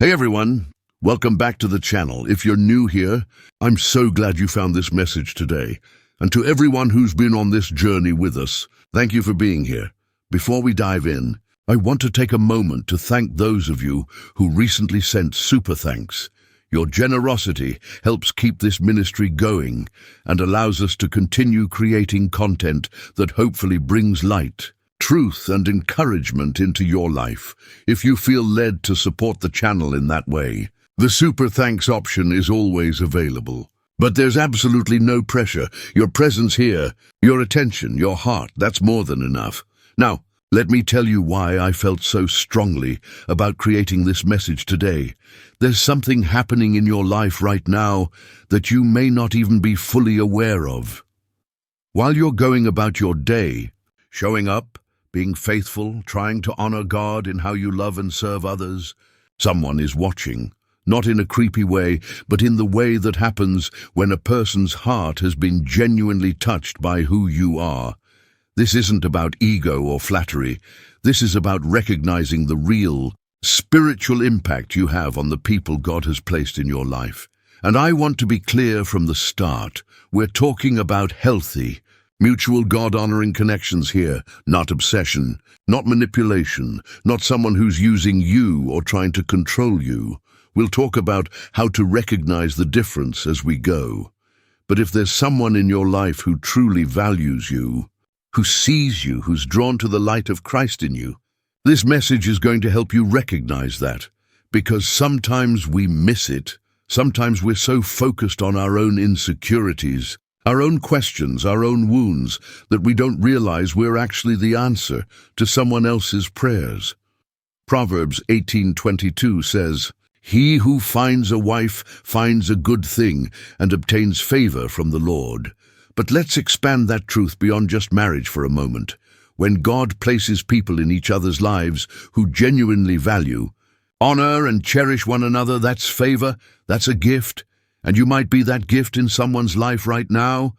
Hey everyone, welcome back to the channel. If you're new here, I'm so glad you found this message today. And to everyone who's been on this journey with us, thank you for being here. Before we dive in, I want to take a moment to thank those of you who recently sent super thanks. Your generosity helps keep this ministry going and allows us to continue creating content that hopefully brings light, truth and encouragement into your life. If you feel led to support the channel in that way, the super thanks option is always available. But there's absolutely no pressure. Your presence here, your attention, your heart, that's more than enough. Now, let me tell you why I felt so strongly about creating this message today. There's something happening in your life right now that you may not even be fully aware of. While you're going about your day, showing up, being faithful, trying to honor God in how you love and serve others, someone is watching, not in a creepy way, but in the way that happens when a person's heart has been genuinely touched by who you are. This isn't about ego or flattery. This is about recognizing the real, spiritual impact you have on the people God has placed in your life. And I want to be clear from the start. We're talking about healthy, mutual God-honoring connections here, not obsession, not manipulation, not someone who's using you or trying to control you. We'll talk about how to recognize the difference as we go. But if there's someone in your life who truly values you, who sees you, who's drawn to the light of Christ in you, this message is going to help you recognize that, because sometimes we miss it. Sometimes we're so focused on our own insecurities, our own questions, our own wounds, that we don't realize we're actually the answer to someone else's prayers. Proverbs 18:22 says, "He who finds a wife finds a good thing and obtains favor from the Lord." But let's expand that truth beyond just marriage for a moment. When God places people in each other's lives who genuinely value, honor and cherish one another, that's favor, that's a gift, and you might be that gift in someone's life right now.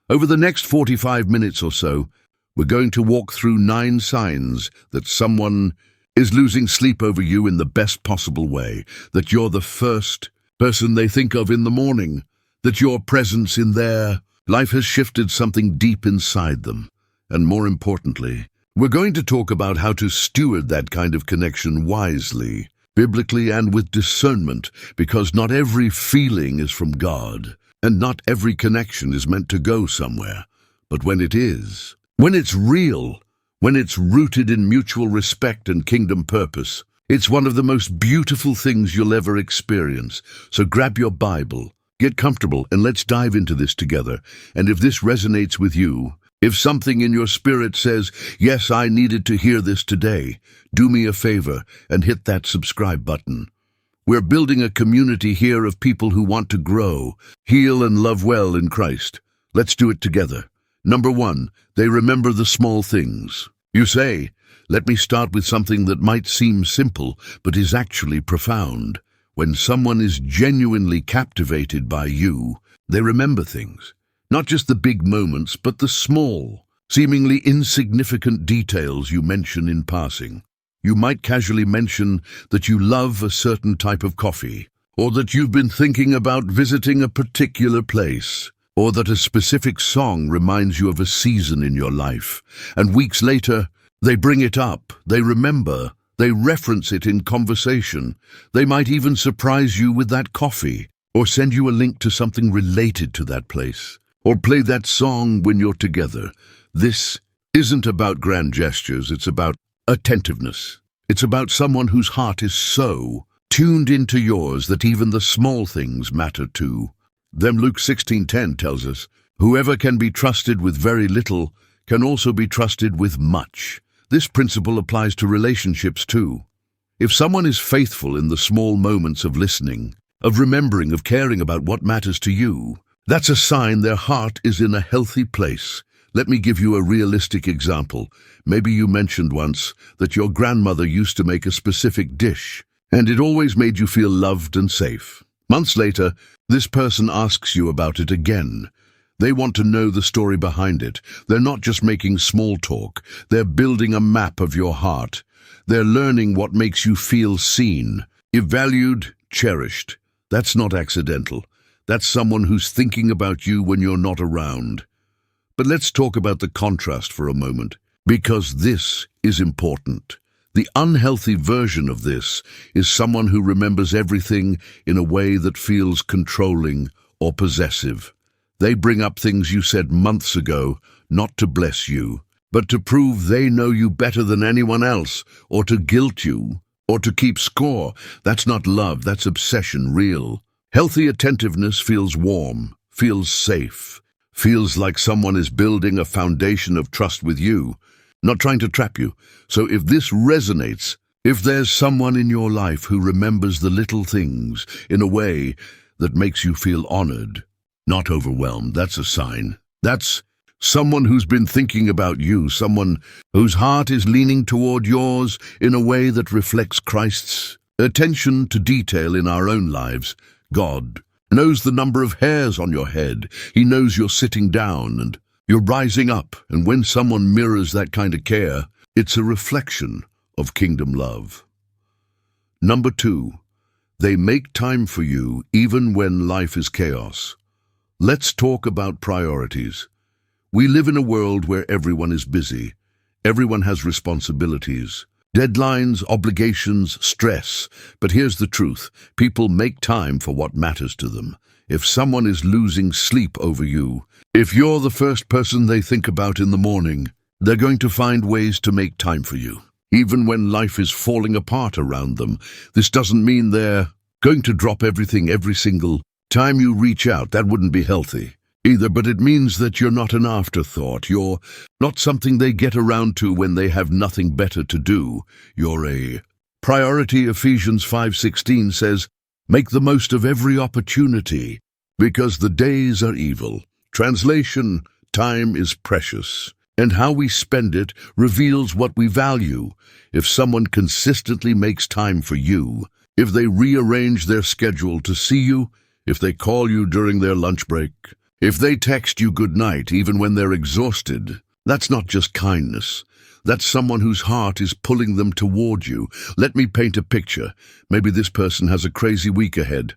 Over the next 45 minutes or so, we're going to walk through 9 signs that someone is losing sleep over you in the best possible way, that you're the first person they think of in the morning, that your presence in their life has shifted something deep inside them. And more importantly, we're going to talk about how to steward that kind of connection wisely, biblically and with discernment, because not every feeling is from God, and not every connection is meant to go somewhere. But when it is, when it's real, when it's rooted in mutual respect and kingdom purpose, it's one of the most beautiful things you'll ever experience. So grab your Bible, get comfortable, and let's dive into this together. And if this resonates with you, if something in your spirit says, yes, I needed to hear this today, do me a favor and hit that subscribe button. We're building a community here of people who want to grow, heal, and love well in Christ. Let's do it together. Number 1, they remember the small things. You say, let me start with something that might seem simple, but is actually profound. When someone is genuinely captivated by you, they remember things. Not just the big moments, but the small, seemingly insignificant details you mention in passing. You might casually mention that you love a certain type of coffee, or that you've been thinking about visiting a particular place, or that a specific song reminds you of a season in your life. And weeks later, they bring it up, they remember, they reference it in conversation. They might even surprise you with that coffee, or send you a link to something related to that place, or play that song when you're together. This isn't about grand gestures, it's about attentiveness. It's about someone whose heart is so tuned into yours that even the small things matter too. Then Luke 16:10 tells us, whoever can be trusted with very little can also be trusted with much. This principle applies to relationships too. If someone is faithful in the small moments of listening, of remembering, of caring about what matters to you, that's a sign their heart is in a healthy place. Let me give you a realistic example. Maybe you mentioned once that your grandmother used to make a specific dish, and it always made you feel loved and safe. Months later, this person asks you about it again. They want to know the story behind it. They're not just making small talk. They're building a map of your heart. They're learning what makes you feel seen, If valued, cherished, that's not accidental. That's someone who's thinking about you when you're not around. But let's talk about the contrast for a moment, because this is important. The unhealthy version of this is someone who remembers everything in a way that feels controlling or possessive. They bring up things you said months ago, not to bless you, but to prove they know you better than anyone else, or to guilt you, or to keep score. That's not love, that's obsession, real. Healthy attentiveness feels warm, feels safe, feels like someone is building a foundation of trust with you, not trying to trap you. So if this resonates, if there's someone in your life who remembers the little things in a way that makes you feel honored, not overwhelmed, that's a sign. That's someone who's been thinking about you, someone whose heart is leaning toward yours in a way that reflects Christ's attention to detail in our own lives. God knows the number of hairs on your head. He knows you're sitting down and you're rising up. And when someone mirrors that kind of care, it's a reflection of kingdom love. Number 2, they make time for you even when life is chaos. Let's talk about priorities. We live in a world where everyone is busy. Everyone has responsibilities, deadlines, obligations, stress. But here's the truth. People make time for what matters to them. If someone is losing sleep over you, if you're the first person they think about in the morning, they're going to find ways to make time for you, even when life is falling apart around them. This doesn't mean they're going to drop everything every single time you reach out. That wouldn't be healthy either, but it means that you're not an afterthought. You're not something they get around to when they have nothing better to do. You're a priority. Ephesians 5:16 says, make the most of every opportunity, because the days are evil. Translation, time is precious, and how we spend it reveals what we value. If someone consistently makes time for you, if they rearrange their schedule to see you, if they call you during their lunch break, if they text you good night even when they're exhausted, that's not just kindness. That's someone whose heart is pulling them toward you. Let me paint a picture. Maybe this person has a crazy week ahead.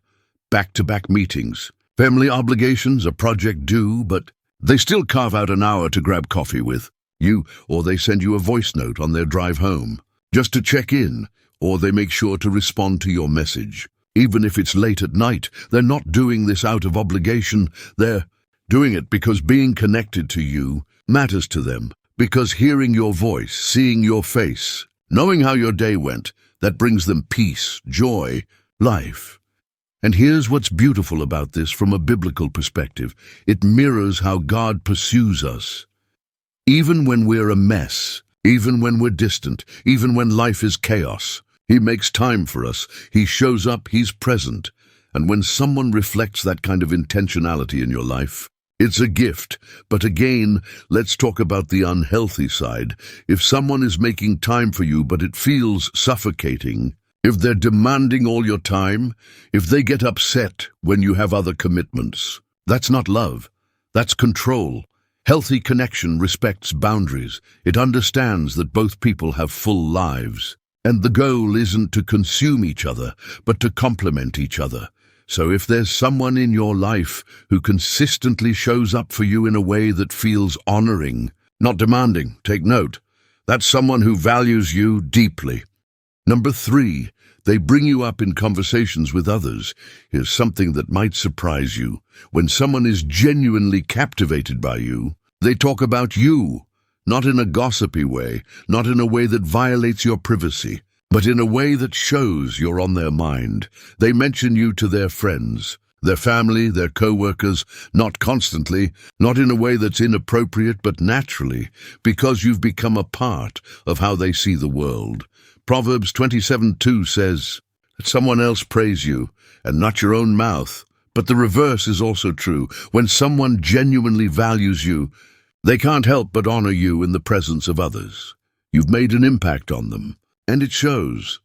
Back-to-back meetings, family obligations, a project due, but they still carve out an hour to grab coffee with you, or they send you a voice note on their drive home just to check in, or they make sure to respond to your message. Even if it's late at night, they're not doing this out of obligation. They're doing it because being connected to you matters to them, because hearing your voice, seeing your face, knowing how your day went, that brings them peace, joy, life. And here's what's beautiful about this from a biblical perspective. It mirrors how God pursues us. Even when we're a mess, even when we're distant, even when life is chaos, He makes time for us. He shows up, He's present. And when someone reflects that kind of intentionality in your life, it's a gift. But again, let's talk about the unhealthy side. If someone is making time for you, but it feels suffocating, if they're demanding all your time, if they get upset when you have other commitments, that's not love. That's control. Healthy connection respects boundaries. It understands that both people have full lives. And the goal isn't to consume each other, but to complement each other. So if there's someone in your life who consistently shows up for you in a way that feels honoring, not demanding, take note, that's someone who values you deeply. Number 3, they bring you up in conversations with others. Here's something that might surprise you. When someone is genuinely captivated by you, they talk about you, not in a gossipy way, not in a way that violates your privacy, but in a way that shows you're on their mind. They mention you to their friends, their family, their co-workers, not constantly, not in a way that's inappropriate, but naturally, because you've become a part of how they see the world. Proverbs 27:2 says, "Let someone else praise you, and not your own mouth." But the reverse is also true. When someone genuinely values you, they can't help but honor you in the presence of others. You've made an impact on them, and it shows.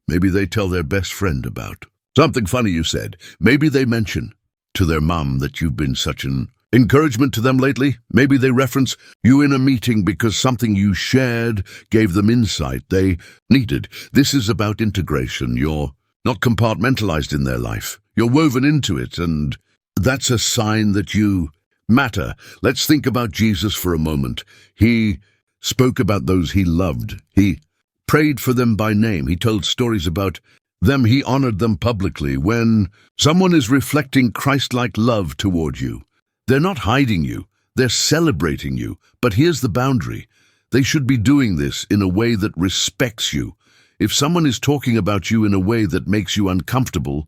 Maybe they tell their best friend about something funny you said. Maybe they mention to their mom that you've been such an encouragement to them lately. Maybe they reference you in a meeting because something you shared gave them insight they needed. This is about integration. You're not compartmentalized in their life. You're woven into it, and that's a sign that you matter. Let's think about Jesus for a moment. He spoke about those he loved. He prayed for them by name. He told stories about them. He honored them publicly. When someone is reflecting Christ-like love toward you, they're not hiding you. They're celebrating you. But here's the boundary. They should be doing this in a way that respects you. If someone is talking about you in a way that makes you uncomfortable,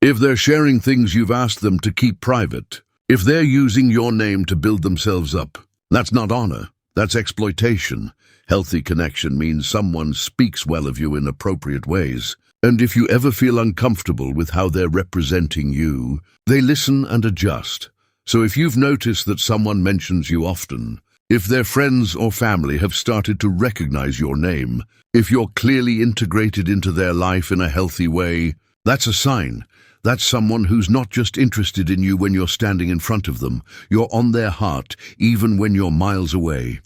if they're sharing things you've asked them to keep private, if they're using your name to build themselves up, that's not honor. That's exploitation. Healthy connection means someone speaks well of you in appropriate ways. And if you ever feel uncomfortable with how they're representing you, they listen and adjust. So if you've noticed that someone mentions you often, if their friends or family have started to recognize your name, if you're clearly integrated into their life in a healthy way, that's a sign. That's someone who's not just interested in you when you're standing in front of them. You're on their heart, even when you're miles away.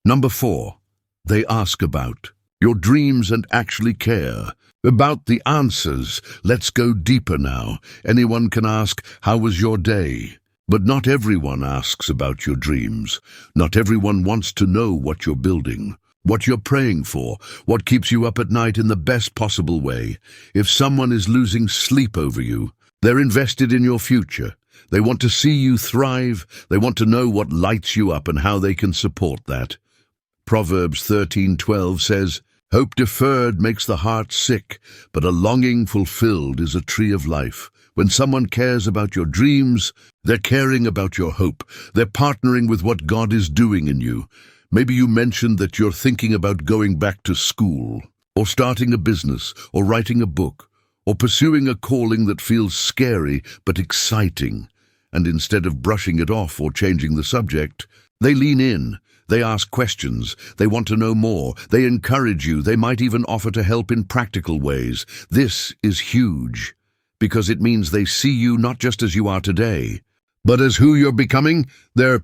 Number 4, they ask about your dreams and actually care about the answers. Let's go deeper now. Anyone can ask, how was your day? But not everyone asks about your dreams. Not everyone wants to know what you're building, what you're praying for, what keeps you up at night in the best possible way. If someone is losing sleep over you, they're invested in your future. They want to see you thrive. They want to know what lights you up and how they can support that. Proverbs 13:12 says, hope deferred makes the heart sick, but a longing fulfilled is a tree of life. When someone cares about your dreams, they're caring about your hope. They're partnering with what God is doing in you. Maybe you mentioned that you're thinking about going back to school, or starting a business, or writing a book, or pursuing a calling that feels scary but exciting. And instead of brushing it off or changing the subject, they lean in. They ask questions. They want to know more. They encourage you. They might even offer to help in practical ways. This is huge, because it means they see you not just as you are today, but as who you're becoming. They're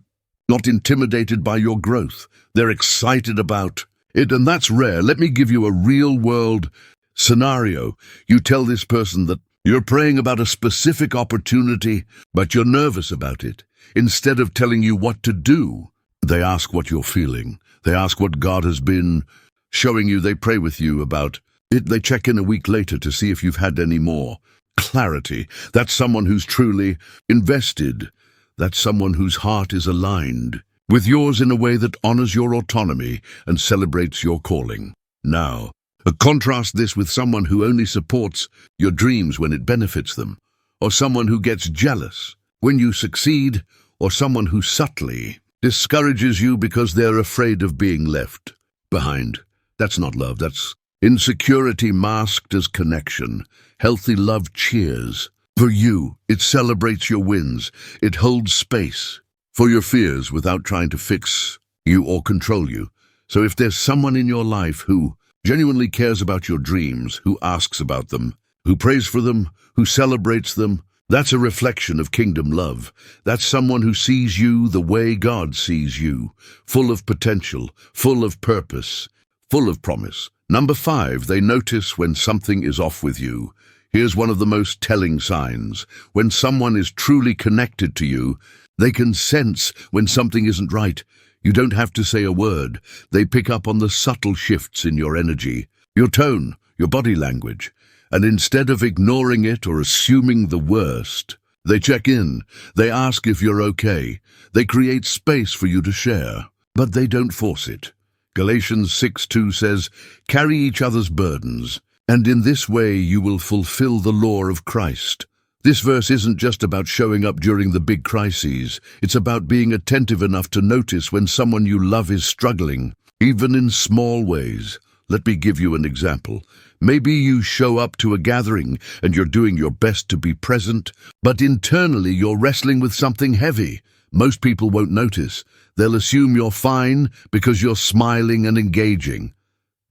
not intimidated by your growth. They're excited about it, and that's rare. Let me give you a real-world scenario. You tell this person that you're praying about a specific opportunity, but you're nervous about it. Instead of telling you what to do, they ask what you're feeling. They ask what God has been showing you. They pray with you about it. They check in a week later to see if you've had any more clarity. That's someone who's truly invested. That's someone whose heart is aligned with yours in a way that honors your autonomy and celebrates your calling. Now, contrast this with someone who only supports your dreams when it benefits them, or someone who gets jealous when you succeed, or someone who subtly discourages you because they're afraid of being left behind. That's not love. That's insecurity masked as connection. Healthy love cheers for you. It celebrates your wins. It holds space for your fears without trying to fix you or control you. So if there's someone in your life who genuinely cares about your dreams, who asks about them, who prays for them, who celebrates them, that's a reflection of kingdom love. That's someone who sees you the way God sees you, full of potential, full of purpose, full of promise. Number 5, they notice when something is off with you. Here's one of the most telling signs. When someone is truly connected to you, they can sense when something isn't right. You don't have to say a word. They pick up on the subtle shifts in your energy, your tone, your body language. And instead of ignoring it or assuming the worst, they check in. They ask if you're okay. They create space for you to share, but they don't force it. Galatians 6:2 says, carry each other's burdens, and in this way you will fulfill the law of Christ. This verse isn't just about showing up during the big crises. It's about being attentive enough to notice when someone you love is struggling, even in small ways. Let me give you an example. Maybe you show up to a gathering and you're doing your best to be present, but internally you're wrestling with something heavy. Most people won't notice. They'll assume you're fine because you're smiling and engaging.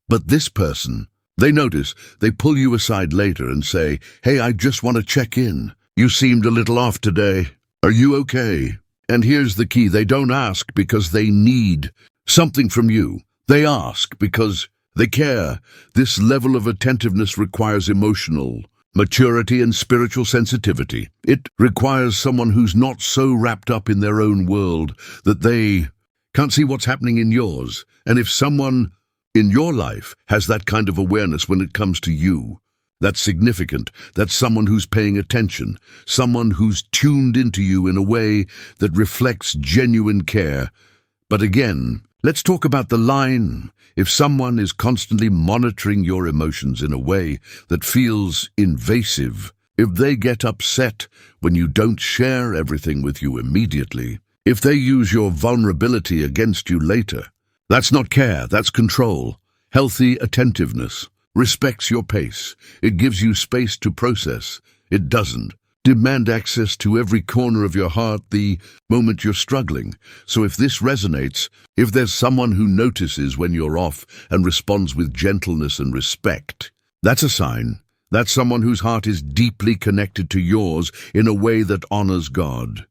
But this person, they notice. They pull you aside later and say, hey, I just want to check in. You seemed a little off today. Are you okay? And here's the key. They don't ask because they need something from you. They ask because They care. This level of attentiveness requires emotional maturity and spiritual sensitivity. It requires someone who's not so wrapped up in their own world that they can't see what's happening in yours. And if someone in your life has that kind of awareness when it comes to you, that's significant. That's someone who's paying attention, someone who's tuned into you in a way that reflects genuine care. But again, let's talk about the line. If someone is constantly monitoring your emotions in a way that feels invasive, if they get upset when you don't share everything with you immediately, if they use your vulnerability against you later, that's not care, that's control. Healthy attentiveness respects your pace. It gives you space to process. It doesn't demand access to every corner of your heart the moment you're struggling. So if this resonates, if there's someone who notices when you're off and responds with gentleness and respect, that's a sign. That's someone whose heart is deeply connected to yours in a way that honors God.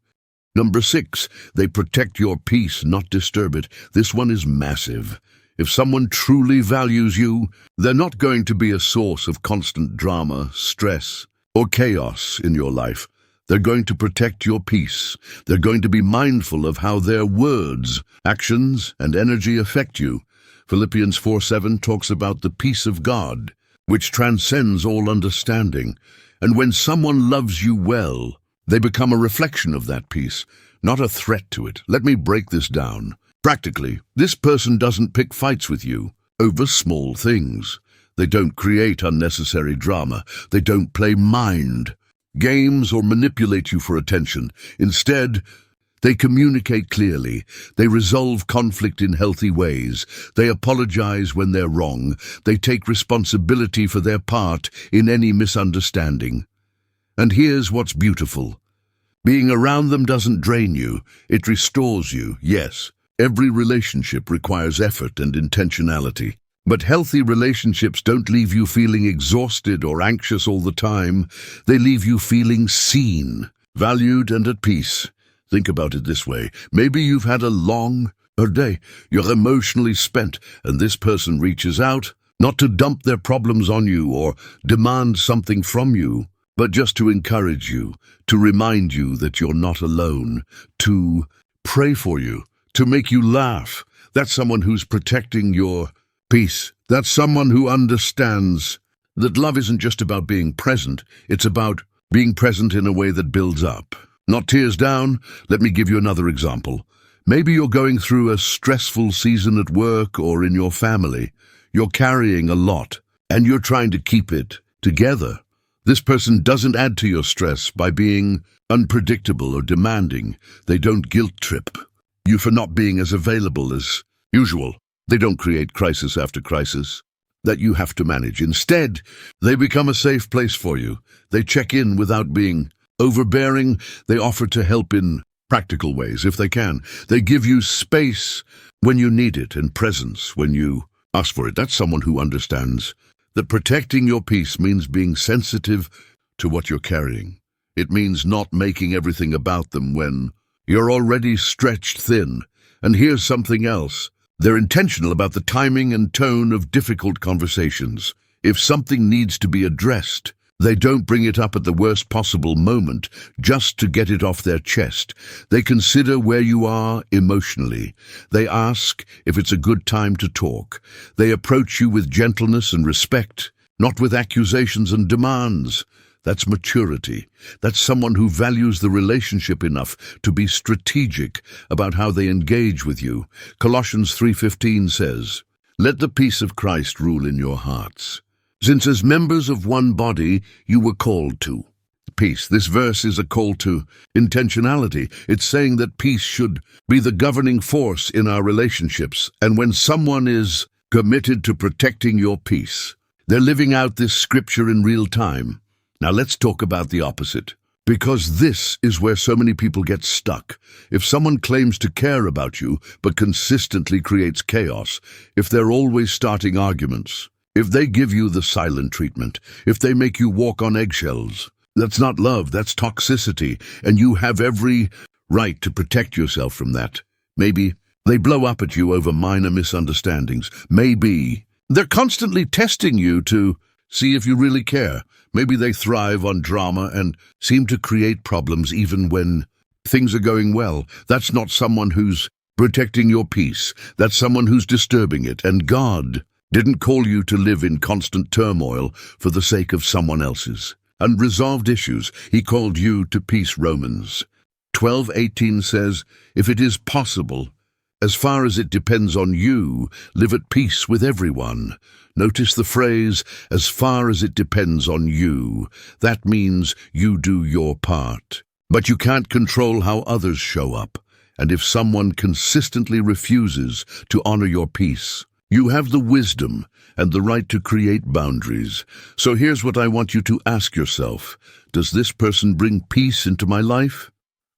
Number 6, they protect your peace, not disturb it. This one is massive. If someone truly values you, they're not going to be a source of constant drama, stress, or chaos in your life. They're going to protect your peace. They're going to be mindful of how their words, actions, and energy affect you. Philippians 4:7 talks about the peace of God, which transcends all understanding. And when someone loves you well, they become a reflection of that peace, not a threat to it. Let me break this down. Practically, this person doesn't pick fights with you over small things. They don't create unnecessary drama. They don't play mind games or manipulate you for attention. Instead, they communicate clearly. They resolve conflict in healthy ways. They apologize when they're wrong. They take responsibility for their part in any misunderstanding. And here's what's beautiful. Being around them doesn't drain you. It restores you, yes. Every relationship requires effort and intentionality. But healthy relationships don't leave you feeling exhausted or anxious all the time. They leave you feeling seen, valued, and at peace. Think about it this way. Maybe you've had a long day. You're emotionally spent, and this person reaches out, not to dump their problems on you or demand something from you, but just to encourage you, to remind you that you're not alone, to pray for you, to make you laugh. That's someone who's protecting your peace. That's someone who understands that love isn't just about being present. It's about being present in a way that builds up. Not tears down. Let me give you another example. Maybe you're going through a stressful season at work or in your family. You're carrying a lot, and you're trying to keep it together. This person doesn't add to your stress by being unpredictable or demanding. They don't guilt trip you for not being as available as usual. They don't create crisis after crisis that you have to manage. Instead, they become a safe place for you. They check in without being overbearing. They offer to help in practical ways if they can. They give you space when you need it and presence when you ask for it. That's someone who understands that protecting your peace means being sensitive to what you're carrying. It means not making everything about them when you're already stretched thin. And here's something else. They're intentional about the timing and tone of difficult conversations. If something needs to be addressed, they don't bring it up at the worst possible moment just to get it off their chest. They consider where you are emotionally. They ask if it's a good time to talk. They approach you with gentleness and respect, not with accusations and demands. That's maturity. That's someone who values the relationship enough to be strategic about how they engage with you. Colossians 3:15 says, "Let the peace of Christ rule in your hearts. Since as members of one body you were called to peace." This verse is a call to intentionality. It's saying that peace should be the governing force in our relationships. And when someone is committed to protecting your peace, they're living out this scripture in real time. Now let's talk about the opposite, because this is where so many people get stuck. If someone claims to care about you but consistently creates chaos, if they're always starting arguments, if they give you the silent treatment, if they make you walk on eggshells, that's not love, that's toxicity, and you have every right to protect yourself from that. Maybe they blow up at you over minor misunderstandings. Maybe They're constantly testing you to see if you really care. Maybe they thrive on drama and seem to create problems even when things are going well. That's not someone who's protecting your peace. That's someone who's disturbing it. And God didn't call you to live in constant turmoil for the sake of someone else's unresolved issues. He called you to peace. Romans 12:18 says, if it is possible, as far as it depends on you, live at peace with everyone. Notice the phrase, as far as it depends on you. That means you do your part. But you can't control how others show up. And if someone consistently refuses to honor your peace, you have the wisdom and the right to create boundaries. So here's what I want you to ask yourself. Does this person bring peace into my life,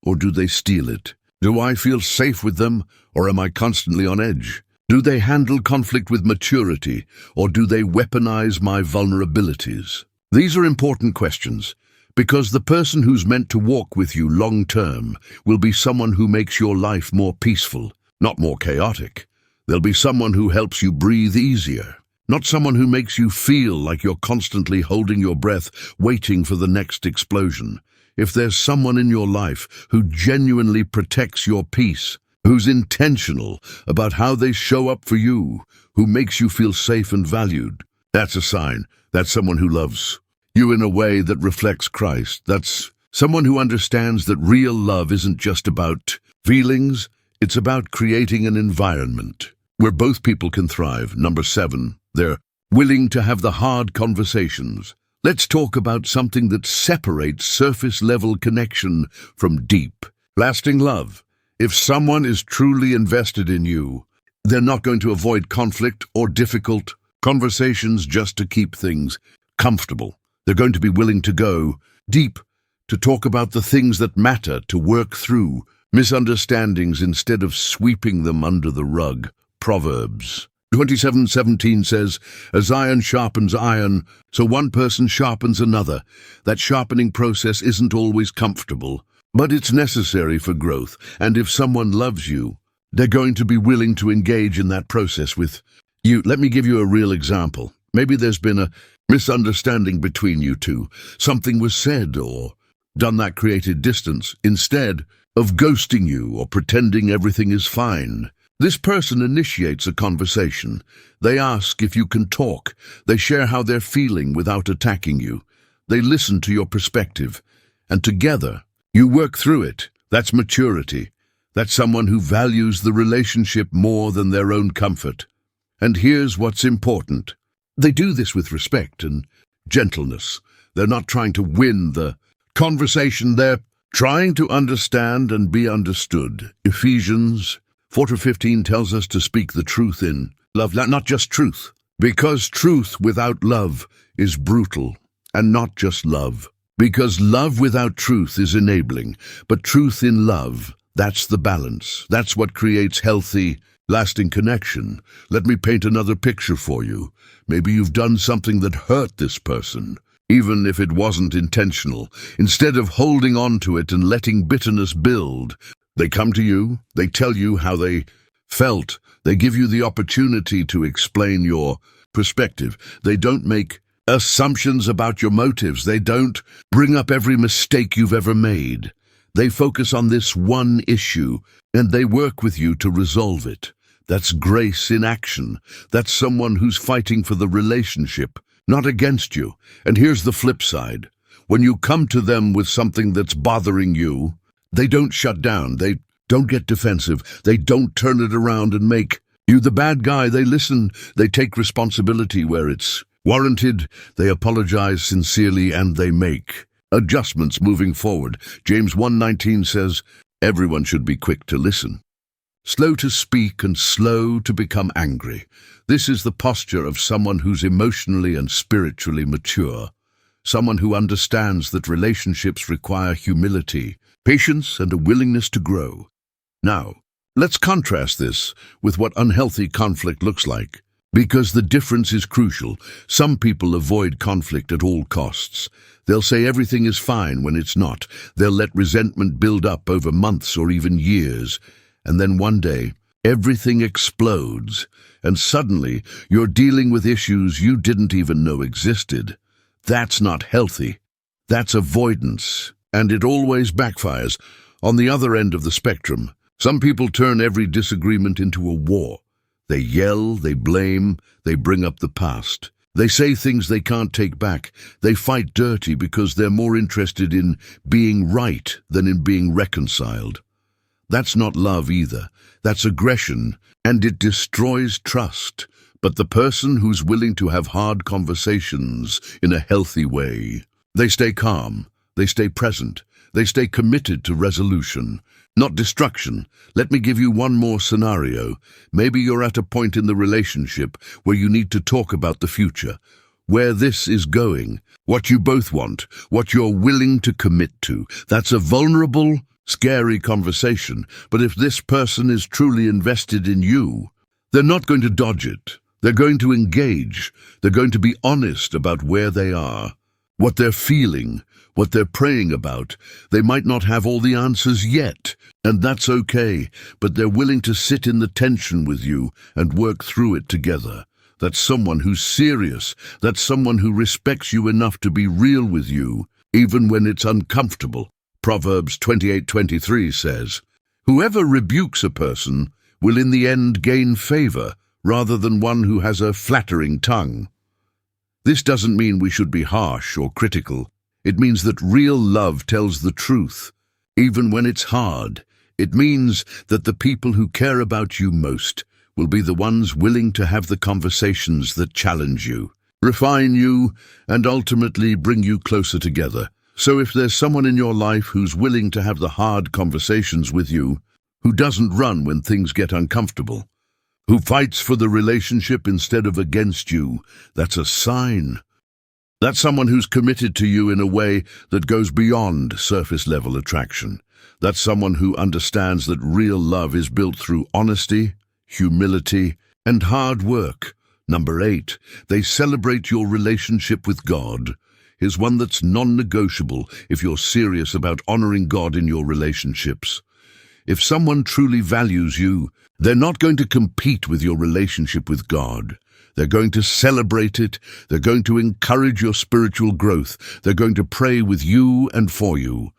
or do they steal it? Do I feel safe with them, or am I constantly on edge? Do they handle conflict with maturity, or do they weaponize my vulnerabilities? These are important questions, because the person who's meant to walk with you long-term will be someone who makes your life more peaceful, not more chaotic. They'll be someone who helps you breathe easier, not someone who makes you feel like you're constantly holding your breath, waiting for the next explosion. If there's someone in your life who genuinely protects your peace, who's intentional about how they show up for you, who makes you feel safe and valued, that's a sign. That's someone who loves you in a way that reflects Christ. That's someone who understands that real love isn't just about feelings, it's about creating an environment where both people can thrive. Number 7, they're willing to have the hard conversations. Let's talk about something that separates surface-level connection from deep, lasting love. If someone is truly invested in you, they're not going to avoid conflict or difficult conversations just to keep things comfortable. They're going to be willing to go deep, to talk about the things that matter, to work through misunderstandings instead of sweeping them under the rug. Proverbs 27:17 says, as iron sharpens iron, so one person sharpens another. That sharpening process isn't always comfortable, but it's necessary for growth. And if someone loves you, they're going to be willing to engage in that process with you. Let me give you a real example. Maybe there's been a misunderstanding between you two. Something was said or done that created distance. Instead of ghosting you or pretending everything is fine, this person initiates a conversation. They ask if you can talk. They share how they're feeling without attacking you. They listen to your perspective, and together you work through it. That's maturity. That's someone who values the relationship more than their own comfort. And here's what's important. They do this with respect and gentleness. They're not trying to win the conversation. They're trying to understand and be understood. Ephesians 4:15 tells us to speak the truth in love, not just truth, because truth without love is brutal, and not just love. Because love without truth is enabling, but truth in love, that's the balance. That's what creates healthy, lasting connection. Let me paint another picture for you. Maybe you've done something that hurt this person, even if it wasn't intentional. Instead of holding on to it and letting bitterness build, they come to you, they tell you how they felt, they give you the opportunity to explain your perspective. They don't make assumptions about your motives. They don't bring up every mistake you've ever made. They focus on this one issue, and they work with you to resolve it. That's grace in action. That's someone who's fighting for the relationship, not against you. And here's the flip side. When you come to them with something that's bothering you, they don't shut down. They don't get defensive. They don't turn it around and make you the bad guy. They listen. They take responsibility where it's warranted. They apologize sincerely, and they make adjustments moving forward. James 1:19 says, everyone should be quick to listen, slow to speak, and slow to become angry. This is the posture of someone who's emotionally and spiritually mature, someone who understands that relationships require humility, patience, and a willingness to grow. Now, let's contrast this with what unhealthy conflict looks like, because the difference is crucial. Some people avoid conflict at all costs. They'll say everything is fine when it's not. They'll let resentment build up over months or even years, and then one day everything explodes, and suddenly you're dealing with issues you didn't even know existed. That's not healthy. That's avoidance, and it always backfires. On the other end of the spectrum, some people turn every disagreement into a war. They yell, they blame, they bring up the past. They say things they can't take back. They fight dirty because they're more interested in being right than in being reconciled. That's not love either. That's aggression, and it destroys trust. But the person who's willing to have hard conversations in a healthy way, they stay calm, they stay present, they stay committed to resolution, not destruction. Let me give you one more scenario. Maybe you're at a point in the relationship where you need to talk about the future, where this is going, what you both want, what you're willing to commit to. That's a vulnerable, scary conversation, but if this person is truly invested in you, they're not going to dodge it. They're going to engage. They're going to be honest about where they are, what they're feeling, what they're praying about. They might not have all the answers yet, and that's okay, but they're willing to sit in the tension with you and work through it together. That's someone who's serious. That's someone who respects you enough to be real with you, even when it's uncomfortable. Proverbs 28:23 says, "Whoever rebukes a person will in the end gain favor, rather than one who has a flattering tongue." This doesn't mean we should be harsh or critical. It means that real love tells the truth, even when it's hard. It means that the people who care about you most will be the ones willing to have the conversations that challenge you, refine you, and ultimately bring you closer together. So if there's someone in your life who's willing to have the hard conversations with you, who doesn't run when things get uncomfortable, who fights for the relationship instead of against you, that's a sign. That's someone who's committed to you in a way that goes beyond surface-level attraction. That's someone who understands that real love is built through honesty, humility, and hard work. Number 8, they celebrate your relationship with God. Is one that's non-negotiable if you're serious about honoring God in your relationships. If someone truly values you, they're not going to compete with your relationship with God. They're going to celebrate it. They're going to encourage your spiritual growth. They're going to pray with you and for you.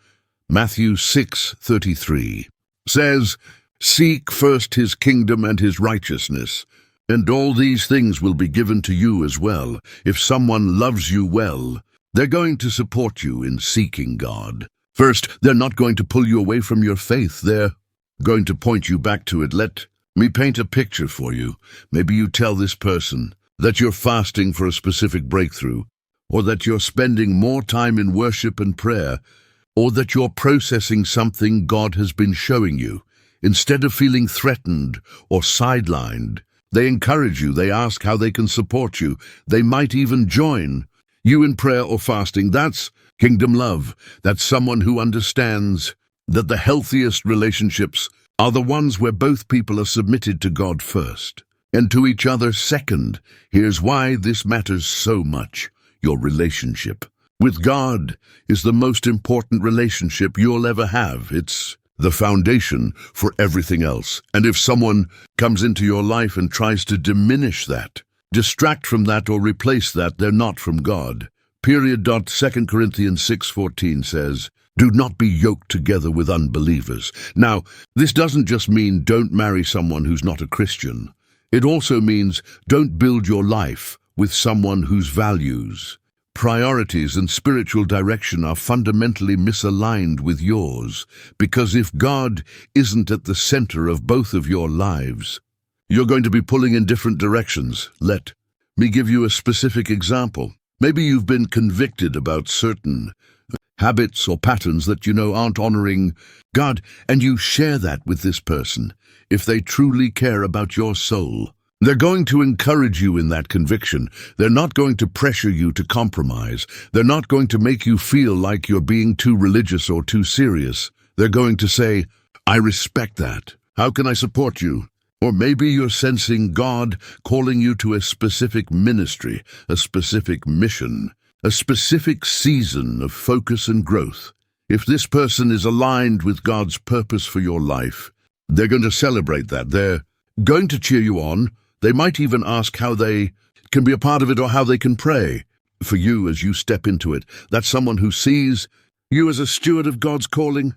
Matthew 6:33 says, "Seek first his kingdom and his righteousness, and all these things will be given to you as well." If someone loves you well, they're going to support you in seeking God. First, they're not going to pull you away from your faith. They're going to point you back to it. Let me paint a picture for you. Maybe you tell this person that you're fasting for a specific breakthrough, or that you're spending more time in worship and prayer, or that you're processing something God has been showing you. Instead of feeling threatened or sidelined, they encourage you. They ask how they can support you. They might even join you in prayer or fasting. That's kingdom love. That's someone who understands that the healthiest relationships are the ones where both people are submitted to God first and to each other second. Here's why this matters so much. Your relationship with God is the most important relationship you'll ever have. It's the foundation for everything else. And if someone comes into your life and tries to diminish that, distract from that, or replace that, they're not from God. Period. 2 Corinthians 6:14 says, "Do not be yoked together with unbelievers." Now, this doesn't just mean don't marry someone who's not a Christian. It also means don't build your life with someone whose values, priorities, and spiritual direction are fundamentally misaligned with yours. Because if God isn't at the center of both of your lives, you're going to be pulling in different directions. Let me give you a specific example. Maybe you've been convicted about certain habits or patterns that you know aren't honoring God, and you share that with this person. If they truly care about your soul, they're going to encourage you in that conviction. They're not going to pressure you to compromise. They're not going to make you feel like you're being too religious or too serious. They're going to say, "I respect that. How can I support you?" Or maybe you're sensing God calling you to a specific ministry, a specific mission, a specific season of focus and growth. If this person is aligned with God's purpose for your life, they're going to celebrate that. They're going to cheer you on. They might even ask how they can be a part of it or how they can pray for you as you step into it. That's someone who sees you as a steward of God's calling,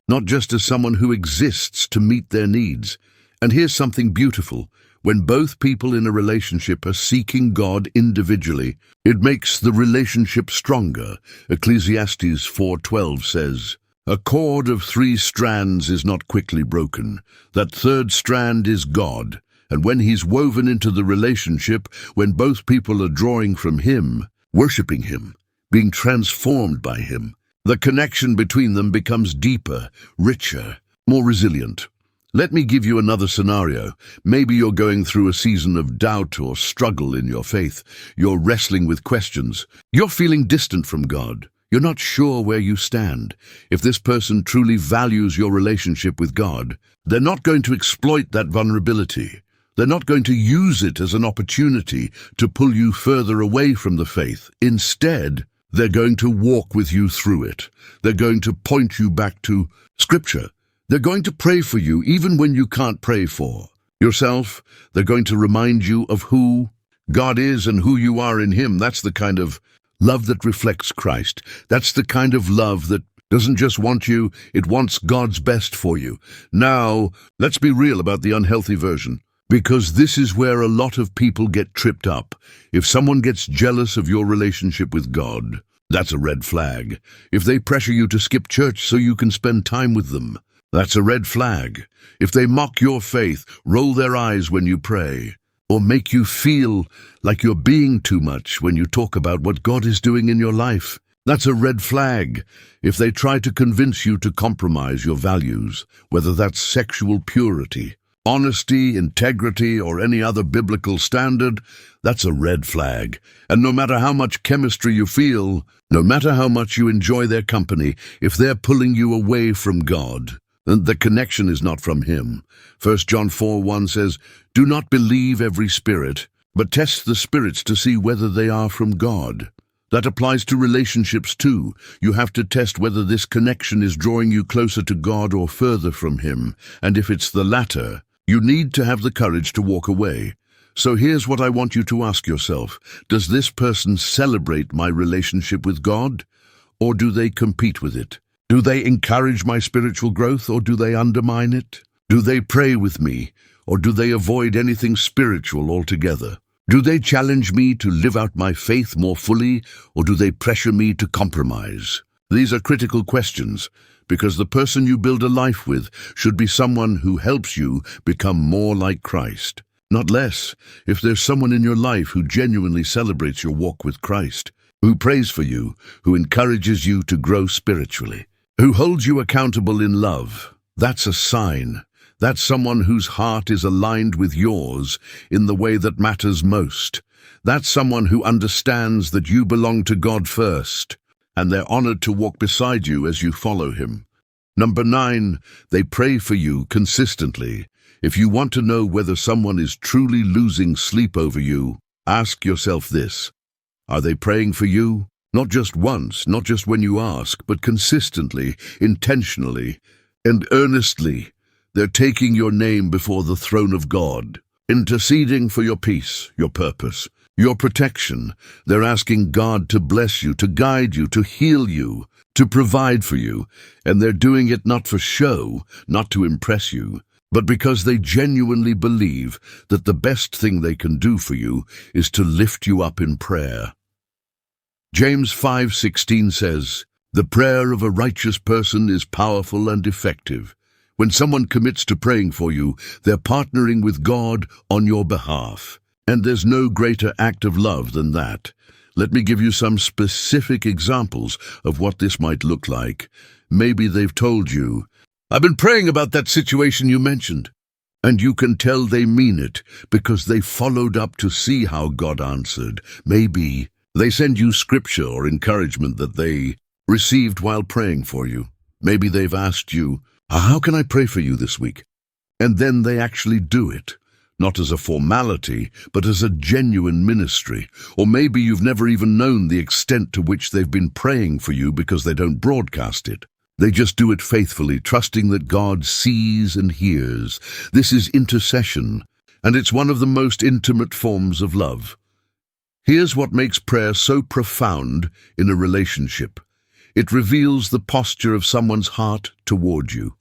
not just as someone who exists to meet their needs. And here's something beautiful. When both people in a relationship are seeking God individually, it makes the relationship stronger. Ecclesiastes 4:12 says, "A cord of 3 strands is not quickly broken. That third strand is God. And when He's woven into the relationship, when both people are drawing from Him, worshiping Him, being transformed by Him, the connection between them becomes deeper, richer, more resilient." Let me give you another scenario. Maybe you're going through a season of doubt or struggle in your faith. You're wrestling with questions. You're feeling distant from God. You're not sure where you stand. If this person truly values your relationship with God, they're not going to exploit that vulnerability. They're not going to use it as an opportunity to pull you further away from the faith. Instead, they're going to walk with you through it. They're going to point you back to Scripture. They're going to pray for you even when you can't pray for yourself. They're going to remind you of who God is and who you are in Him. That's the kind of love that reflects Christ. That's the kind of love that doesn't just want you, it wants God's best for you. Now, let's be real about the unhealthy version, because this is where a lot of people get tripped up. If someone gets jealous of your relationship with God, that's a red flag. If they pressure you to skip church so you can spend time with them, that's a red flag. If they mock your faith, roll their eyes when you pray, or make you feel like you're being too much when you talk about what God is doing in your life, that's a red flag. If they try to convince you to compromise your values, whether that's sexual purity, honesty, integrity, or any other biblical standard, that's a red flag. And no matter how much chemistry you feel, no matter how much you enjoy their company, if they're pulling you away from God, then the connection is not from Him. 1 John 4:1 says, "Do not believe every spirit, but test the spirits to see whether they are from God." That applies to relationships too. You have to test whether this connection is drawing you closer to God or further from Him. And if it's the latter, you need to have the courage to walk away. So here's what I want you to ask yourself. Does this person celebrate my relationship with God, or do they compete with it? Do they encourage my spiritual growth, or do they undermine it? Do they pray with me, or do they avoid anything spiritual altogether? Do they challenge me to live out my faith more fully, or do they pressure me to compromise? These are critical questions, because the person you build a life with should be someone who helps you become more like Christ, not less. If there's someone in your life who genuinely celebrates your walk with Christ, who prays for you, who encourages you to grow spiritually, who holds you accountable in love, that's a sign. That's someone whose heart is aligned with yours in the way that matters most. That's someone who understands that you belong to God first, and they're honored to walk beside you as you follow Him. Number 9, they pray for you consistently. If you want to know whether someone is truly losing sleep over you, ask yourself this. Are they praying for you? Not just once, not just when you ask, but consistently, intentionally, and earnestly. They're taking your name before the throne of God, interceding for your peace, your purpose, your protection. They're asking God to bless you, to guide you, to heal you, to provide for you. And they're doing it not for show, not to impress you, but because they genuinely believe that the best thing they can do for you is to lift you up in prayer. James 5:16 says, "The prayer of a righteous person is powerful and effective." When someone commits to praying for you, they're partnering with God on your behalf. And there's no greater act of love than that. Let me give you some specific examples of what this might look like. Maybe they've told you, "I've been praying about that situation you mentioned." And you can tell they mean it because they followed up to see how God answered. Maybe they send you scripture or encouragement that they received while praying for you. Maybe they've asked you, "How can I pray for you this week?" And then they actually do it, not as a formality, but as a genuine ministry. Or maybe you've never even known the extent to which they've been praying for you because they don't broadcast it. They just do it faithfully, trusting that God sees and hears. This is intercession, and it's one of the most intimate forms of love. Here's what makes prayer so profound in a relationship. It reveals the posture of someone's heart toward you.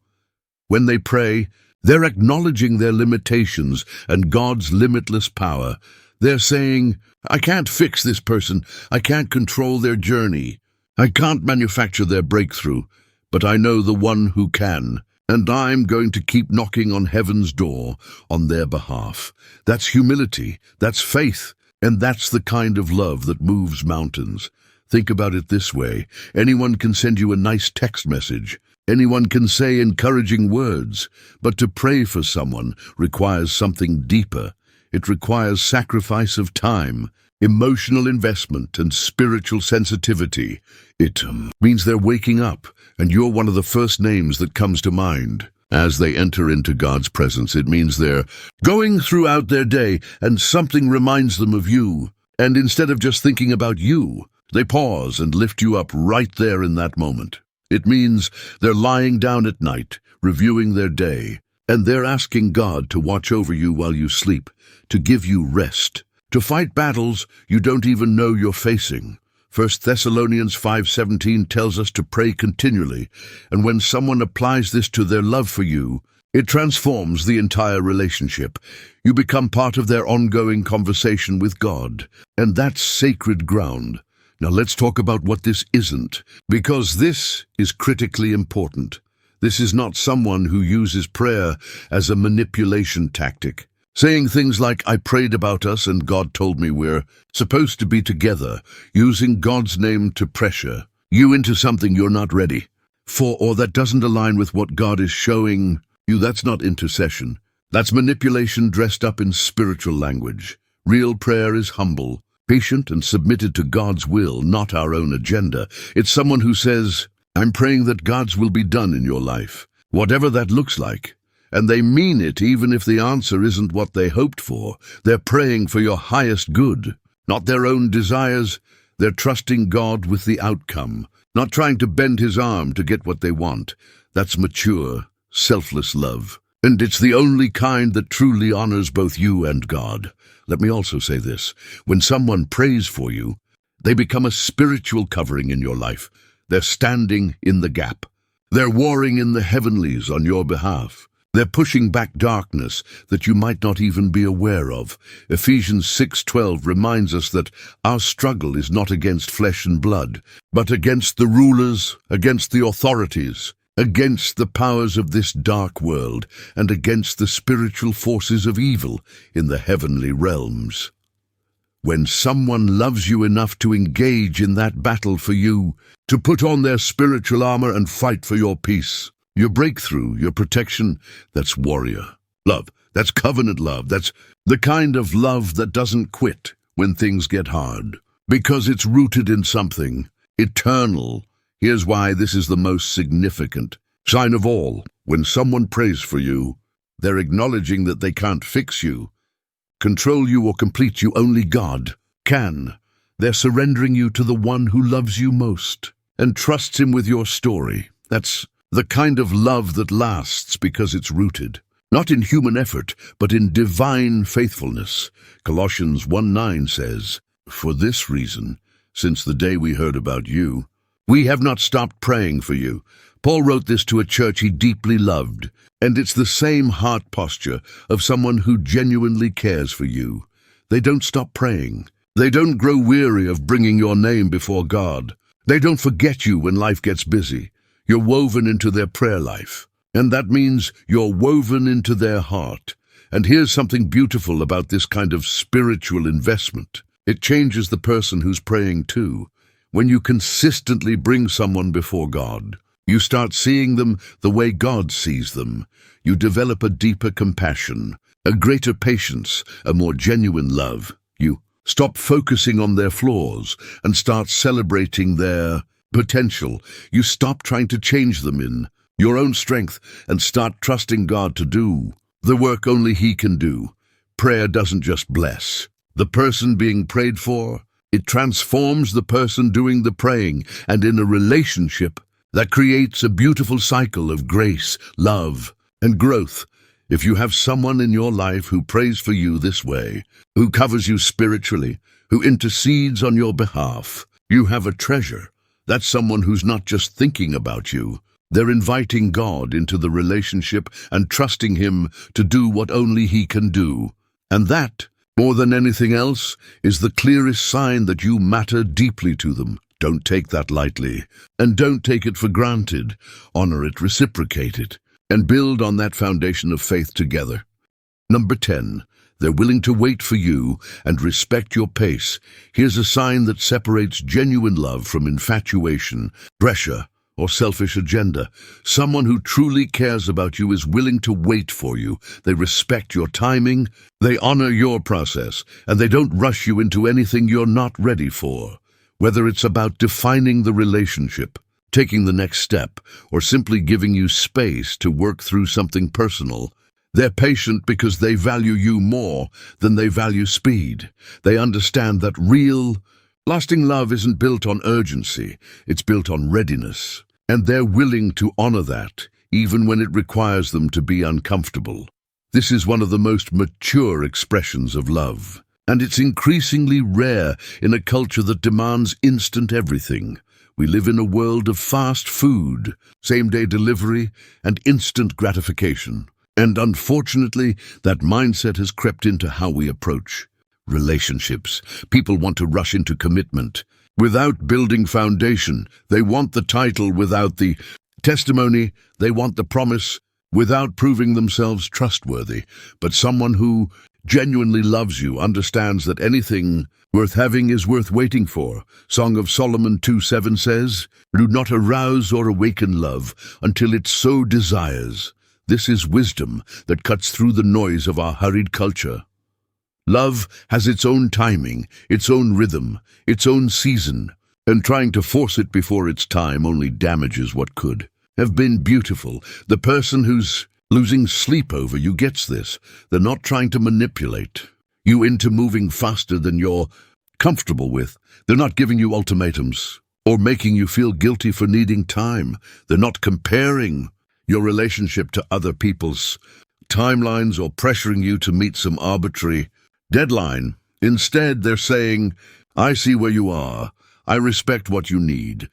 When they pray, they're acknowledging their limitations and God's limitless power. They're saying, I can't fix this person. I can't control their journey. I can't manufacture their breakthrough, but I know the one who can, and I'm going to keep knocking on heaven's door on their behalf. That's humility, that's faith, and that's the kind of love that moves mountains. Think about it this way. Anyone can send you a nice text message. Anyone can say encouraging words, but to pray for someone requires something deeper. It requires sacrifice of time, emotional investment, and spiritual sensitivity. It means they're waking up, and you're one of the first names that comes to mind. As they enter into God's presence, it means they're going throughout their day, and something reminds them of you. And instead of just thinking about you, they pause and lift you up right there in that moment. It means they're lying down at night, reviewing their day, and they're asking God to watch over you while you sleep, to give you rest, to fight battles you don't even know you're facing. 1 Thessalonians 5:17 tells us to pray continually, and when someone applies this to their love for you, it transforms the entire relationship. You become part of their ongoing conversation with God, and that's sacred ground. Now let's talk about what this isn't, because this is critically important. This is not someone who uses prayer as a manipulation tactic, saying things like, I prayed about us and God told me we're supposed to be together, using God's name to pressure you into something you're not ready for, or that doesn't align with what God is showing you. That's not intercession. That's manipulation dressed up in spiritual language. Real prayer is humble, patient, and submitted to God's will, not our own agenda. It's someone who says, I'm praying that God's will be done in your life, whatever that looks like. And they mean it even if the answer isn't what they hoped for. They're praying for your highest good, not their own desires. They're trusting God with the outcome, not trying to bend his arm to get what they want. That's mature, selfless love. And it's the only kind that truly honors both you and God. Let me also say this. When someone prays for you, they become a spiritual covering in your life. They're standing in the gap. They're warring in the heavenlies on your behalf. They're pushing back darkness that you might not even be aware of. Ephesians 6:12 reminds us that our struggle is not against flesh and blood, but against the rulers, against the authorities, against the powers of this dark world, and against the spiritual forces of evil in the heavenly realms. When someone loves you enough to engage in that battle for you, to put on their spiritual armor and fight for your peace, your breakthrough, your protection, that's warrior love. That's covenant love. That's the kind of love that doesn't quit when things get hard, because it's rooted in something eternal. Here's why this is the most significant sign of all. When someone prays for you, they're acknowledging that they can't fix you, control you, or complete you. Only God can. They're surrendering you to the one who loves you most and trusts him with your story. That's the kind of love that lasts because it's rooted, not in human effort, but in divine faithfulness. Colossians 1:9 says, For this reason, since the day we heard about you, we have not stopped praying for you. Paul wrote this to a church he deeply loved, and it's the same heart posture of someone who genuinely cares for you. They don't stop praying. They don't grow weary of bringing your name before God. They don't forget you when life gets busy. You're woven into their prayer life, and that means you're woven into their heart. And here's something beautiful about this kind of spiritual investment. It changes the person who's praying too. When you consistently bring someone before God, you start seeing them the way God sees them. You develop a deeper compassion, a greater patience, a more genuine love. You stop focusing on their flaws and start celebrating their potential. You stop trying to change them in your own strength and start trusting God to do the work only he can do. Prayer doesn't just bless the person being prayed for. It transforms the person doing the praying, and in a relationship, That creates a beautiful cycle of grace, love, and growth. If you have someone in your life who prays for you this way, who covers you spiritually, who intercedes on your behalf, you have a treasure. That's someone who's not just thinking about you. They're inviting God into the relationship and trusting Him to do what only He can do. And that, more than anything else, is the clearest sign that you matter deeply to them. Don't take that lightly, and don't take it for granted. Honor it, reciprocate it, and build on that foundation of faith together. Number 10, they're willing to wait for you and respect your pace. Here's a sign that separates genuine love from infatuation, pressure, or selfish agenda. Someone who truly cares about you is willing to wait for you. They respect your timing, they honor your process, and they don't rush you into anything you're not ready for. Whether it's about defining the relationship, taking the next step, or simply giving you space to work through something personal, they're patient because they value you more than they value speed. They understand that real, lasting love isn't built on urgency, it's built on readiness. And they're willing to honor that, even when it requires them to be uncomfortable. This is one of the most mature expressions of love, and it's increasingly rare in a culture that demands instant everything. We live in a world of fast food, same-day delivery, and instant gratification. And unfortunately, that mindset has crept into how we approach relationships. People want to rush into commitment without building foundation. They want the title without the testimony. They want the promise without proving themselves trustworthy. But someone who genuinely loves you understands that anything worth having is worth waiting for. Song of Solomon 2:7 says, "Do not arouse or awaken love until it so desires." This is wisdom that cuts through the noise of our hurried culture. Love has its own timing, its own rhythm, its own season, and trying to force it before its time only damages what could have been beautiful. The person who's losing sleep over you gets this. They're not trying to manipulate you into moving faster than you're comfortable with. They're not giving you ultimatums or making you feel guilty for needing time. They're not comparing your relationship to other people's timelines or pressuring you to meet some arbitrary deadline. Instead, they're saying, "I see where you are, I respect what you need,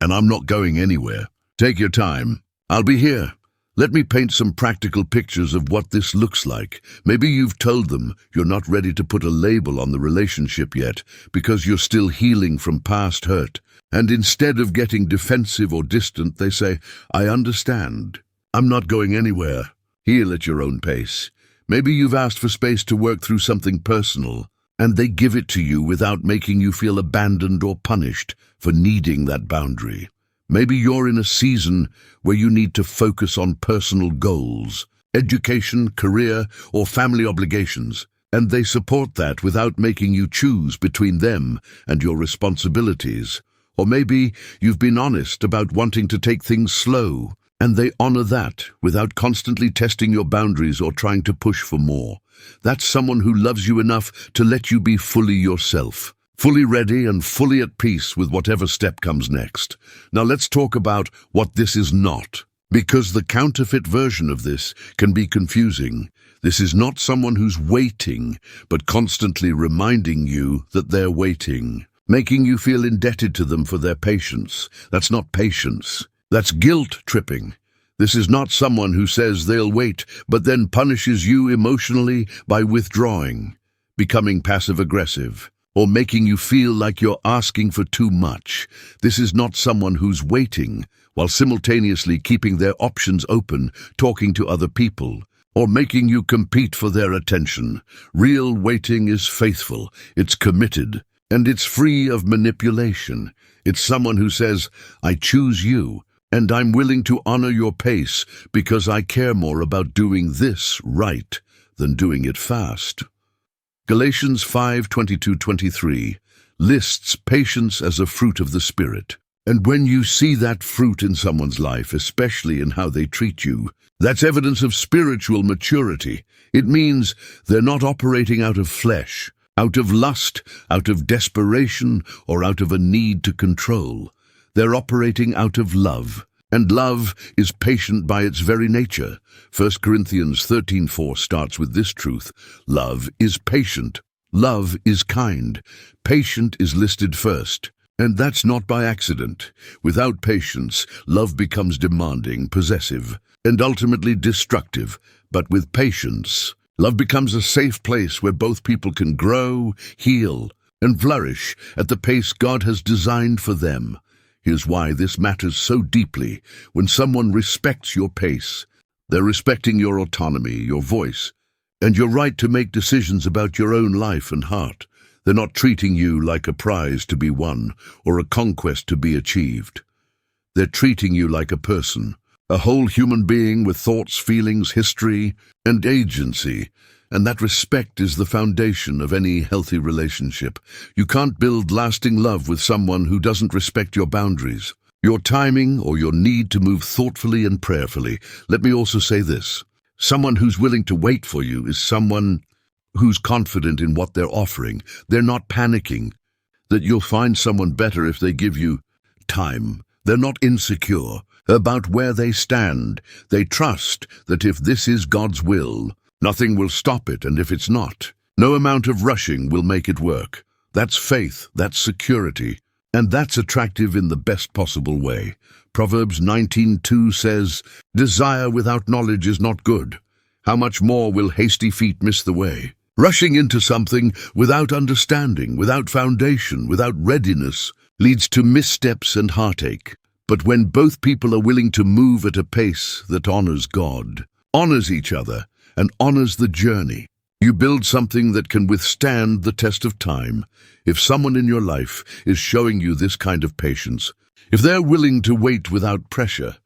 and I'm not going anywhere. Take your time. I'll be here." Let me paint some practical pictures of what this looks like. Maybe you've told them you're not ready to put a label on the relationship yet because you're still healing from past hurt. And instead of getting defensive or distant, they say, "I understand. I'm not going anywhere. Heal at your own pace." Maybe you've asked for space to work through something personal, and they give it to you without making you feel abandoned or punished for needing that boundary. Maybe you're in a season where you need to focus on personal goals, education, career, or family obligations, and they support that without making you choose between them and your responsibilities. Or maybe you've been honest about wanting to take things slow, and they honor that without constantly testing your boundaries or trying to push for more. That's someone who loves you enough to let you be fully yourself, fully ready and fully at peace with whatever step comes next. Now let's talk about what this is not, because the counterfeit version of this can be confusing. This is not someone who's waiting, but constantly reminding you that they're waiting, making you feel indebted to them for their patience. That's not patience. That's guilt tripping. This is not someone who says they'll wait, but then punishes you emotionally by withdrawing, becoming passive-aggressive, or making you feel like you're asking for too much. This is not someone who's waiting, while simultaneously keeping their options open, talking to other people, or making you compete for their attention. Real waiting is faithful, it's committed, and it's free of manipulation. It's someone who says, "I choose you, and I'm willing to honor your pace because I care more about doing this right than doing it fast." Galatians 5:22-23 lists patience as a fruit of the Spirit. And when you see that fruit in someone's life, especially in how they treat you, that's evidence of spiritual maturity. It means they're not operating out of flesh, out of lust, out of desperation, or out of a need to control. They're operating out of love. And love is patient by its very nature. 1 Corinthians 13:4 starts with this truth. Love is patient. Love is kind. Patient is listed first. And that's not by accident. Without patience, love becomes demanding, possessive, and ultimately destructive. But with patience, love becomes a safe place where both people can grow, heal, and flourish at the pace God has designed for them. Here's why this matters so deeply. When someone respects your pace, they're respecting your autonomy, your voice, and your right to make decisions about your own life and heart. They're not treating you like a prize to be won or a conquest to be achieved. They're treating you like a person, a whole human being with thoughts, feelings, history, and agency. And that respect is the foundation of any healthy relationship. You can't build lasting love with someone who doesn't respect your boundaries, your timing, or your need to move thoughtfully and prayerfully. Let me also say this. Someone who's willing to wait for you is someone who's confident in what they're offering. They're not panicking that you'll find someone better if they give you time. They're not insecure about where they stand. They trust that if this is God's will, nothing will stop it, and if it's not, no amount of rushing will make it work. That's faith, that's security, and that's attractive in the best possible way. Proverbs 19:2 says, "Desire without knowledge is not good. How much more will hasty feet miss the way?" Rushing into something without understanding, without foundation, without readiness, leads to missteps and heartache. But when both people are willing to move at a pace that honors God, honors each other, and honors the journey, you build something that can withstand the test of time. If someone in your life is showing you this kind of patience, if they're willing to wait without pressure,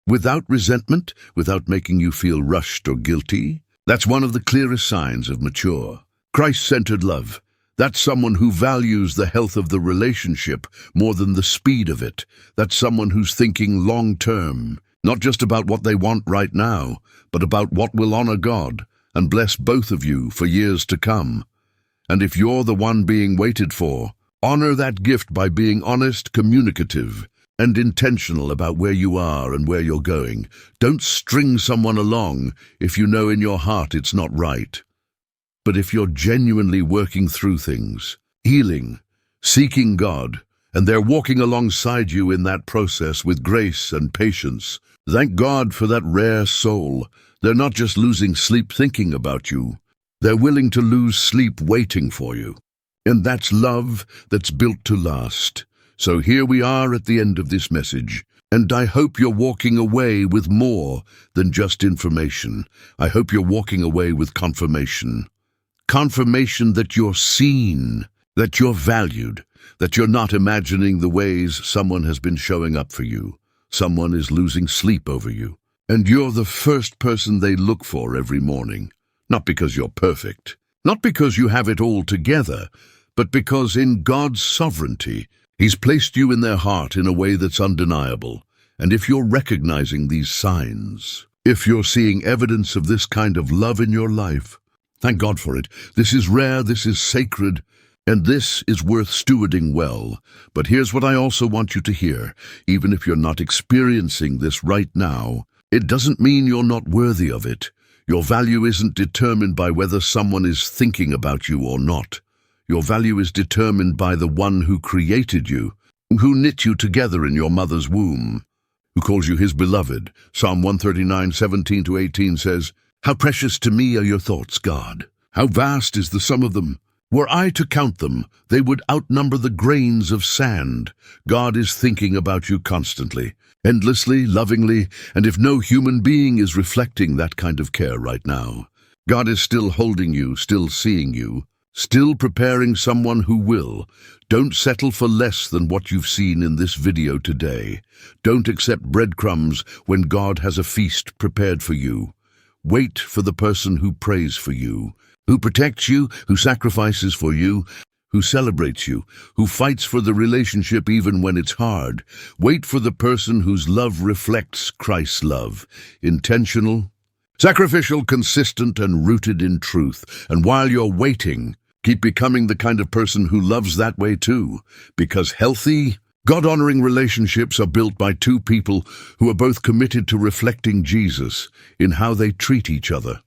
without resentment, without making you feel rushed or guilty, that's one of the clearest signs of mature, Christ-centered love. That's someone who values the health of the relationship more than the speed of it. That's someone who's thinking long-term, not just about what they want right now, but about what will honor God and bless both of you for years to come. And if you're the one being waited for, honor that gift by being honest, communicative, and intentional about where you are and where you're going. Don't string someone along if you know in your heart it's not right. But if you're genuinely working through things, healing, seeking God, and they're walking alongside you in that process with grace and patience, thank God for that rare soul. They're not just losing sleep thinking about you. They're willing to lose sleep waiting for you. And that's love that's built to last. So here we are at the end of this message, and I hope you're walking away with more than just information. I hope you're walking away with confirmation. Confirmation that you're seen, that you're valued, that you're not imagining the ways someone has been showing up for you. Someone is losing sleep over you, and you're the first person they look for every morning. Not because you're perfect, not because you have it all together, but because in God's sovereignty, He's placed you in their heart in a way that's undeniable. And if you're recognizing these signs, if you're seeing evidence of this kind of love in your life, thank God for it. This is rare, this is sacred, and this is worth stewarding well. But here's what I also want you to hear. Even if you're not experiencing this right now, it doesn't mean you're not worthy of it. Your value isn't determined by whether someone is thinking about you or not. Your value is determined by the one who created you, who knit you together in your mother's womb, who calls you His beloved. Psalm 139:17-18 says, "How precious to me are your thoughts, God. How vast is the sum of them. Were I to count them, they would outnumber the grains of sand." God is thinking about you constantly, endlessly, lovingly, and if no human being is reflecting that kind of care right now, God is still holding you, still seeing you, still preparing someone who will. Don't settle for less than what you've seen in this video today. Don't accept breadcrumbs when God has a feast prepared for you. Wait for the person who prays for you, who protects you, who sacrifices for you, who celebrates you, who fights for the relationship even when it's hard. Wait for the person whose love reflects Christ's love. Intentional, sacrificial, consistent, and rooted in truth. And while you're waiting, keep becoming the kind of person who loves that way too, because healthy, God-honoring relationships are built by two people who are both committed to reflecting Jesus in how they treat each other.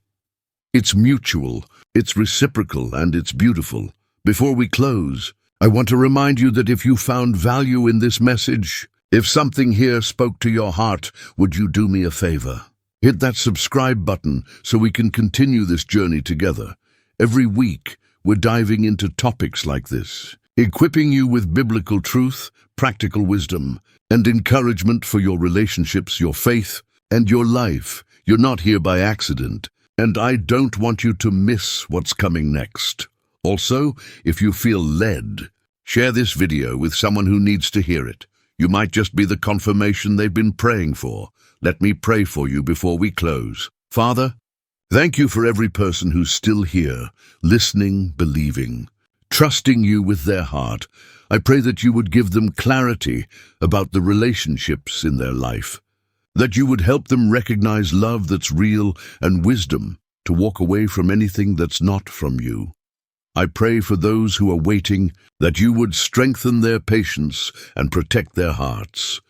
It's mutual, it's reciprocal, and it's beautiful. Before we close, I want to remind you that if you found value in this message, if something here spoke to your heart, would you do me a favor? Hit that subscribe button so we can continue this journey together. Every week, we're diving into topics like this, equipping you with biblical truth, practical wisdom, and encouragement for your relationships, your faith, and your life. You're not here by accident, and I don't want you to miss what's coming next. Also, if you feel led, share this video with someone who needs to hear it. You might just be the confirmation they've been praying for. Let me pray for you before we close. Father, thank you for every person who's still here, listening, believing, trusting you with their heart. I pray that you would give them clarity about the relationships in their life, that you would help them recognize love that's real and wisdom to walk away from anything that's not from you. I pray for those who are waiting, that you would strengthen their patience and protect their hearts.